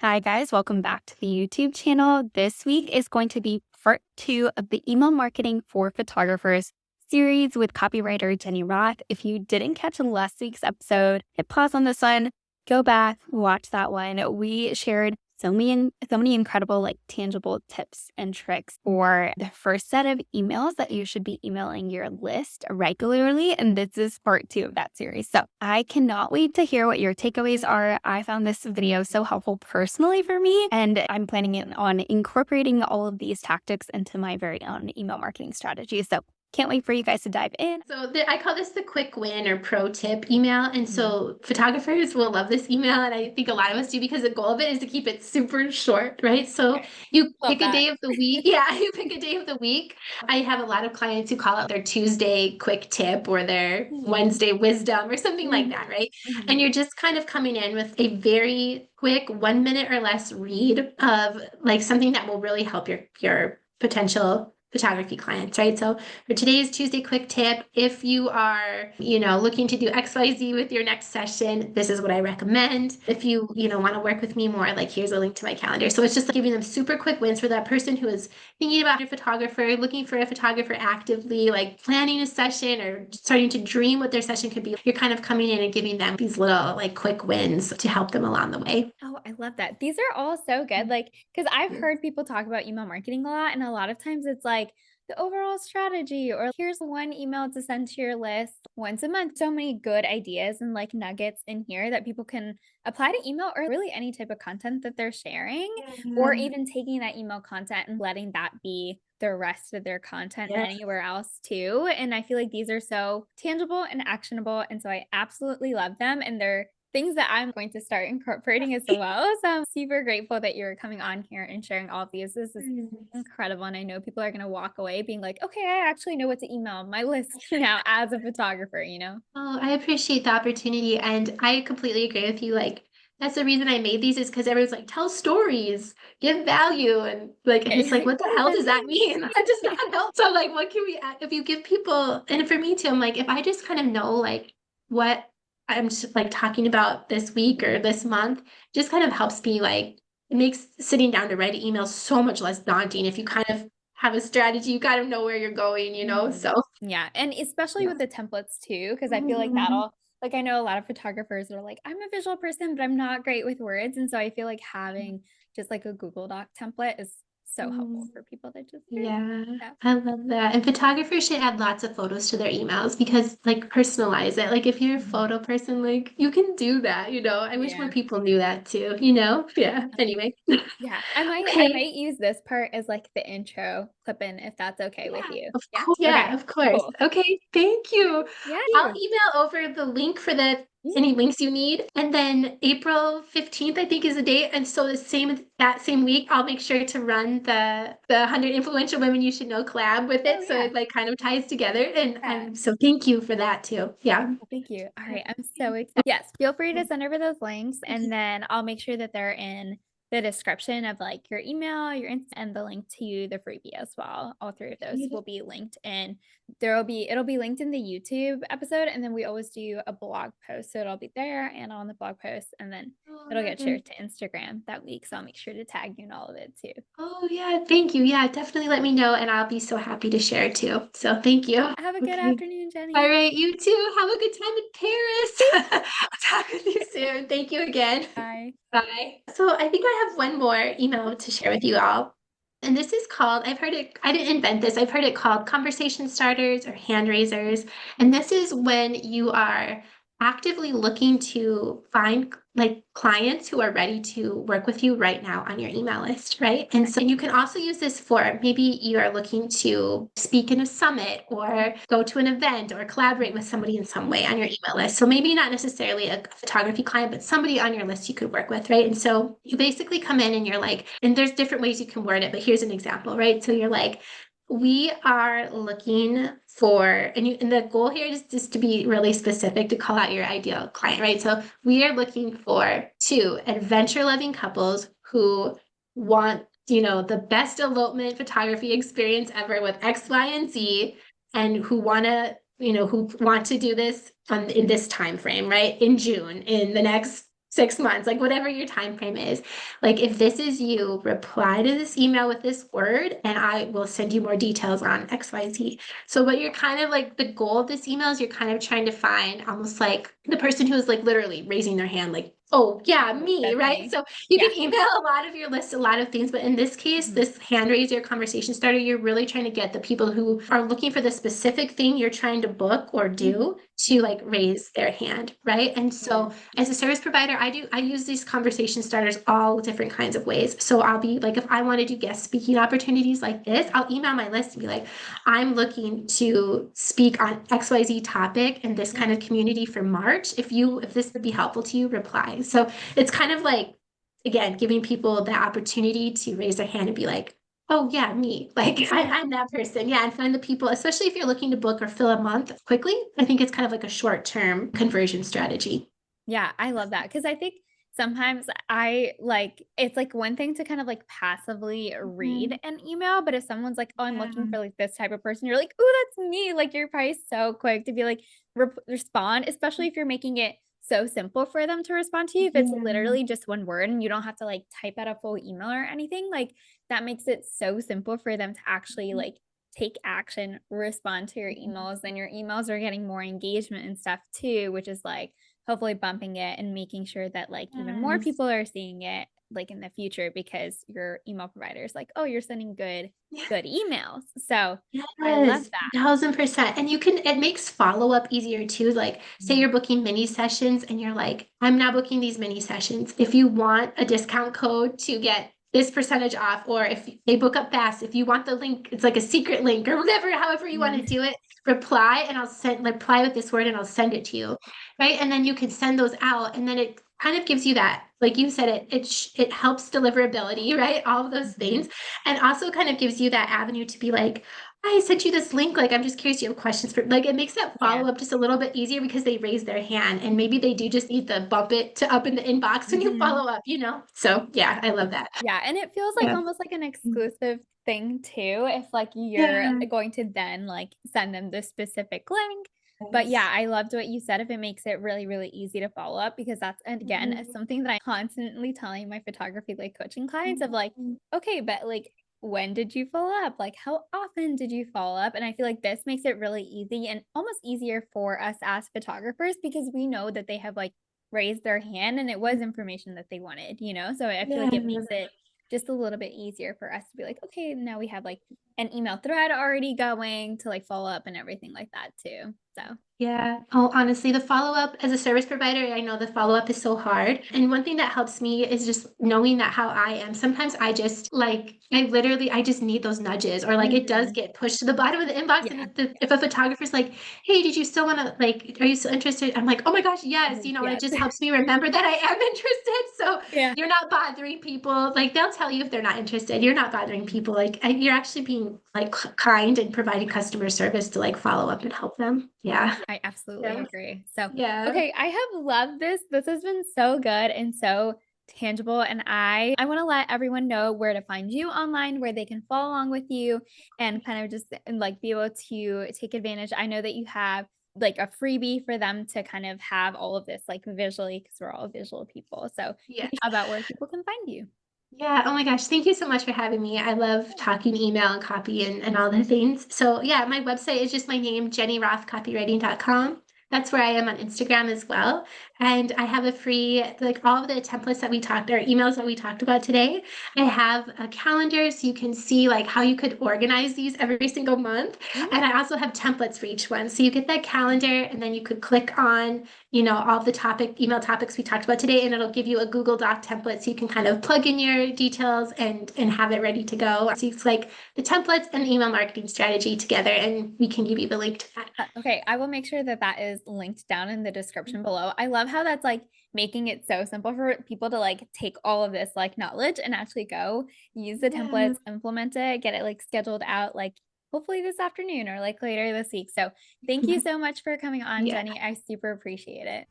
Hi, guys. Welcome back to the YouTube channel. This week is going to be part 2 of the Email Marketing for Photographers series with copywriter Jenny Roth. If you didn't catch last week's episode, hit pause on this one, go back, watch that one. We shared so many incredible, tangible tips and tricks for the first set of emails that you should be emailing your list regularly. And this is part 2 of that series. So I cannot wait to hear what your takeaways are. I found this video so helpful personally for me, and I'm planning on incorporating all of these tactics into my very own email marketing strategy. So can't wait for you guys to dive in. So I call this the quick win or pro tip email. And so photographers will love this email. And I think a lot of us do because the goal of it is to keep it super short, right? So you Love pick a that. day of the week. Yeah, you pick a day of the week. I have a lot of clients who call it their Tuesday quick tip or their Wednesday wisdom or something like that, right? And you're just kind of coming in with a very quick 1 minute or less read of like something that will really help your potential photography clients, right? So for today's Tuesday quick tip, if you are, looking to do XYZ with your next session, this is what I recommend. If you, want to work with me more, like here's a link to my calendar. So it's just like giving them super quick wins for that person who is thinking about a photographer, looking for a photographer actively, like planning a session or starting to dream what their session could be. You're kind of coming in and giving them these little like quick wins to help them along the way. Oh, I love that. These are all so good. Because I've heard people talk about email marketing a lot, and a lot of times it's like the overall strategy, or here's one email to send to your list once a month. So many good ideas and nuggets in here that people can apply to email or really any type of content that they're sharing, or even taking that email content and letting that be the rest of their content Yeah. anywhere else too. And I feel like these are so tangible and actionable. And so I absolutely love them. And they're things that I'm going to start incorporating as well. So I'm super grateful that you're coming on here and sharing all of these. This is incredible. And I know people are going to walk away being like, okay, I actually know what to email my list now as a photographer. Oh, I appreciate the opportunity. And I completely agree with you. Like, that's the reason I made these is because everyone's like, tell stories, give value. And like, and Yeah, it's you're like, like, what the what does hell that does that mean? mean? That does not help. So like, what can we add? If you give people, and for me too, I'm like, if I just kind of know like what I'm just, like talking about this week or this month, just kind of helps me like, it makes sitting down to write an email so much less daunting if you kind of have a strategy, you kind of know where you're going. Mhm. So Yeah, and especially yeah. with the templates too, because I feel like Mhm. that'll I know a lot of photographers that are like, "I'm a visual person, but I'm not great with words," and so I feel like having just like a Google Doc template is so helpful Mm. for people that just Yeah, yeah. I love that. And photographers should add lots of photos to their emails because like personalize it. Like if you're a Mhm. photo person, like you can do that. I wish more Yeah. people knew that too. Yeah. Anyway. Yeah, I might Okay. use this part as, like, the intro clip in if that's okay with Yeah, you. of Yeah? course. Yeah, Okay, of course. cool. Okay, thank you. Yeah. I'll email over the link for the Mhm. any links you need. And then April 15th, I think, is the date. And so that same week, I'll make sure to run the 100 influential women you should know collab with Oh, it. So yeah. it like kind of ties together. And Yeah. so thank you for that too. Yeah. Well, thank you. Alright, I'm so excited. Yes, feel free to send over those links, and then I'll make sure that they're in the description of, like, your email, your Insta, and the link to the freebie as well. All 3 of those will be linked, and it'll be linked in the YouTube episode, and then we always do a blog post, so it'll be there and on the blog post, and then it'll get shared to Instagram that week, so I'll make sure to tag you in all of it too. Oh, yeah. Thank you. Yeah, definitely let me know. And I'll be so happy to share too. So thank you. Have a good Okay. afternoon, All Jenny. right. You too. Have a good time in Paris. I'll talk with you soon. Thank you again. Bye. Bye. So I think I have one more email to share with you all. And this is called, I've heard it, I didn't invent this. I've heard it called conversation starters or hand raisers. And this is when you are actively looking to find like clients who are ready to work with you right now on your email list, right? And so you can also use this for maybe you are looking to speak in a summit or go to an event or collaborate with somebody in some way on your email list. So maybe not necessarily a photography client, but somebody on your list you could work with, right? And so you basically come in and you're like, and there's different ways you can word it, but here's an example, right? So you're like, we are looking for, and the goal here is just to be really specific to call out your ideal client, right? So we are looking for 2 adventure-loving couples who want, the best elopement photography experience ever with X, Y, and Z, and who want to do this in this time frame, right? In June, in the next 6 months, like whatever your time frame is. Like if this is you, reply to this email with this word and I will send you more details on XYZ. So what you're kind of like the goal of this email is you're kind of trying to find almost like the person who is like literally raising their hand, like, oh yeah, me, That's right? me. So you Yeah. can email a lot of your list, a lot of things, but in this case, Mhm. this hand raiser conversation starter, you're really trying to get the people who are looking for the specific thing you're trying to book or Mhm. do to like raise their hand, right? And Yeah. so as a service provider, I use these conversation starters all different kinds of ways. So I'll be like, if I want to do guest speaking opportunities like this, I'll email my list and be like, I'm looking to speak on XYZ topic in this kind of community for March. If this would be helpful to you, reply. So it's kind of like, again, giving people the opportunity to raise their hand and be like, oh yeah, me. Like I'm that person. Yeah, and find the people, especially if you're looking to book or fill a month quickly. I think it's kind of like a short-term conversion strategy. Yeah, I love that because I think sometimes I like it's like one thing to kind of like passively read Mhm. an email, but if someone's like, "Oh, I'm looking Yeah. for like this type of person," you're like, "Oh, that's me." Like you're probably so quick to be like respond, especially if you're making it so simple for them to respond to you. If it's Yeah. literally just one word and you don't have to like type out a full email or anything, like that makes it so simple for them to actually like take action, respond to your emails, then your emails are getting more engagement and stuff too, which is like hopefully bumping it and making sure that like even more Yes. people are seeing it like in the future because your email provider is like, oh, you're sending good emails. So I love Yes, that. 1000%. And it makes follow-up easier too. Like, say Mhm. you're booking mini sessions and you're like, I'm not booking these mini sessions. If you want a discount code to get this percentage off, or if they book up fast, if you want the link, it's like a secret link or whatever, however you want to Mhm. do it, reply and I'll send reply with this word and I'll send it to you. Right. And then you can send those out and then it kind of gives you that, like you said, it helps deliverability, right? All of those Mhm. things. And also kind of gives you that avenue to be like, I sent you this link. Like, I'm just curious, you have questions for like it makes that Yeah. follow up just a little bit easier because they raise their hand and maybe they do just need to bump it to up in the inbox when you Mhm. follow up, you know? So yeah, I love that. Yeah, and it feels like Yeah. almost like an exclusive thing too, if like you're Yeah. going to then like send them the specific link. But yeah, Yes. I loved what you said if it makes it really, really easy to follow up because that's and again is Mhm. something that I constantly telling my photography like coaching clients of like, Mhm. okay, but like when did you follow up? Like how often did you follow up? And I feel like this makes it really easy and almost easier for us as photographers because we know that they have like raised their hand and it was information that they wanted, you know? So I feel like it Yeah. makes it just a little bit easier for us to be like, okay, now we have like an email thread already going to like follow up and everything like that too. So, Yeah. Oh, honestly, the follow-up as a service provider, I know the follow-up is so hard. And one thing that helps me is just knowing that how I am. Sometimes I just like I just need those nudges or like it does mhm. get pushed to the bottom of the inbox. And Yeah. if a photographer's like, hey, did you still want to like, are you still interested? I'm like, oh my gosh, yes. Mhm. And it Yes. just helps me remember that I am interested. So Yeah. you're not bothering people. Like they'll tell you if they're not interested. You're not bothering Mhm. people. Like you're actually being like kind and providing customer service to like follow up and help them. Yeah. I absolutely Yeah. agree. So, Yeah. okay, I have loved this. This has been so good and so tangible and I want to let everyone know where to find you online, where they can follow along with you and kind of just and like be able to take advantage. I know that you have like a freebie for them to kind of have all of this like visually because we're all visual people. So, Yeah. about where people can find you. Yeah. Oh my gosh. Thank you so much for having me. I love talking email and copy and all the things. So yeah, my website is just my name, jennyrothcopywriting.com. That's where I am on Instagram as well. And I have a free, like all of the templates that we talked, or emails that we talked about today. I have a calendar so you can see like how you could organize these every single month. And I also have templates for each one. So you get that calendar and then you could click on all the email topics we talked about today, and it'll give you a Google Doc template so you can kind of plug in your details and have it ready to go. So it's like the templates and the email marketing strategy together, and we can give you the link to that. Okay, I will make sure that that is linked down in the description below. I love how that's like making it so simple for people to like take all of this like knowledge and actually go use the Yeah. templates, implement it, get it like scheduled out like hopefully this afternoon or like later this week. So, thank you so much for coming on, Yeah. Jenny. I super appreciate it.